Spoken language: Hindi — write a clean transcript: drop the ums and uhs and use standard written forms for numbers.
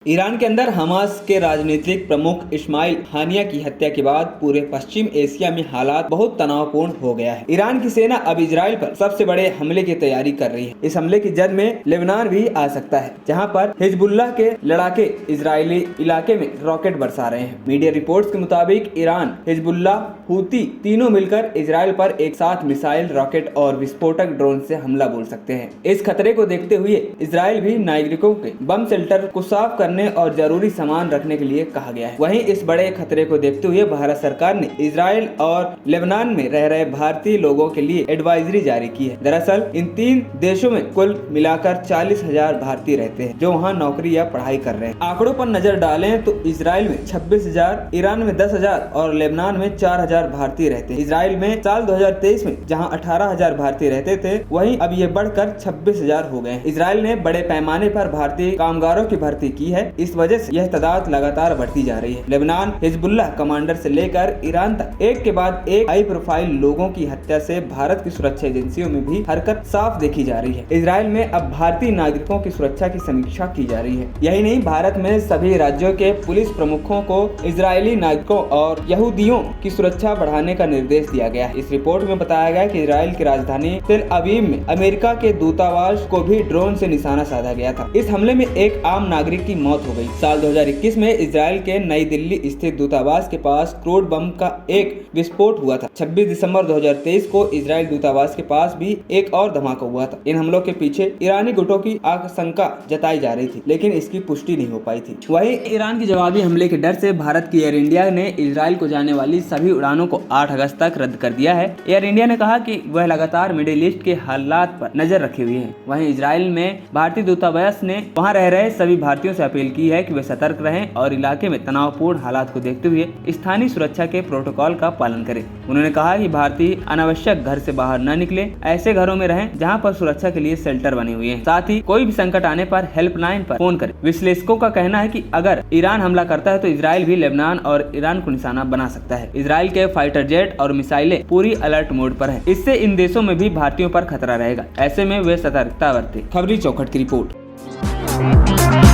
ईरान के अंदर हमास के राजनीतिक प्रमुख इस्माइल हानिया की हत्या के बाद पूरे पश्चिम एशिया में हालात बहुत तनावपूर्ण हो गया है। ईरान की सेना अब इजराइल पर सबसे बड़े हमले की तैयारी कर रही है। इस हमले की जद में लेबनान भी आ सकता है, जहां पर हिजबुल्लाह के लड़ाके इजरायली इलाके में रॉकेट बरसा रहे हैं। मीडिया रिपोर्ट्स के मुताबिक ईरान, हिजबुल्लाह, हूती तीनों मिलकर इजराइल पर एक साथ मिसाइल, रॉकेट और विस्फोटक ड्रोन से हमला बोल सकते हैं। इस खतरे को देखते हुए इजराइल भी नागरिकों के बम शेल्टर को साफ करने और जरूरी सामान रखने के लिए कहा गया है। वहीं इस बड़े खतरे को देखते हुए भारत सरकार ने इजराइल और लेबनान में रह रहे भारतीय लोगों के लिए एडवाइजरी जारी की है। दरअसल इन तीन देशों में कुल मिलाकर 40,000 भारतीय रहते हैं जो वहां नौकरी या पढ़ाई कर रहे हैं। आंकड़ों पर नजर डालें तो इजराइल में 26,000, ईरान में 10,000 और लेबनान में 4,000 भारतीय रहते हैं। इजराइल में साल 2023 में जहां 18,000 भारतीय रहते थे, वहीं अब ये बढ़कर 26,000 हो गए। इजराइल ने बड़े पैमाने पर भारतीय कामगारों की भर्ती की है। इस वजह से यह तादाद लगातार बढ़ती जा रही है। लेबनान हिजबुल्लाह कमांडर से लेकर ईरान तक एक के बाद एक हाई प्रोफाइल लोगों की हत्या से भारत की सुरक्षा एजेंसियों में भी हरकत साफ देखी जा रही है। इजराइल में अब भारतीय नागरिकों की सुरक्षा की समीक्षा की जा रही है। यही नहीं, भारत में सभी राज्यों के पुलिस प्रमुखों को इजरायली नागरिकों और यहूदियों की सुरक्षा बढ़ाने का निर्देश दिया गया है। इस रिपोर्ट में बताया गया कि इजराइल की राजधानी तेल अवीव में अमेरिका के दूतावास को भी ड्रोन से निशाना साधा गया था। इस हमले में एक आम नागरिक की मौत हो गई। साल 2021 में इजराइल के नई दिल्ली स्थित दूतावास के पास क्रूड बम का एक विस्फोट हुआ था। 26 दिसंबर 2023 को इजराइल दूतावास के पास भी एक और धमाका हुआ था। इन हमलों के पीछे ईरानी गुटों की आशंका जताई जा रही थी, लेकिन इसकी पुष्टि नहीं हो पाई थी। वहीं ईरान के जवाबी हमले के डर से भारत की एयर इंडिया ने इजराइल को जाने वाली सभी उड़ानों को 8 अगस्त तक रद्द कर दिया है। एयर इंडिया ने कहा कि वह लगातार मिडिल ईस्ट के हालात पर नजर रखे हुए है। वहीं इजराइल में भारतीय दूतावास ने वहां रह रहे सभी भारतीयों से अपील की है कि वे सतर्क रहें और इलाके में तनावपूर्ण हालात को देखते हुए स्थानीय सुरक्षा के प्रोटोकॉल का पालन करें। उन्होंने कहा कि भारतीय अनावश्यक घर से बाहर न निकले, ऐसे घरों में रहें जहां पर सुरक्षा के लिए शेल्टर बने हुए हैं। साथ ही कोई भी संकट आने पर हेल्पलाइन पर फोन करें। विश्लेषकों का कहना है कि अगर ईरान हमला करता है तो इजराइल भी लेबनान और ईरान को निशाना बना सकता है। इजराइल के फाइटर जेट और मिसाइलें पूरी अलर्ट मोड पर है। इससे इन देशों में भी भारतीयों पर खतरा रहेगा। ऐसे में वे सतर्कता बरतें। खबरी चौखट की रिपोर्ट।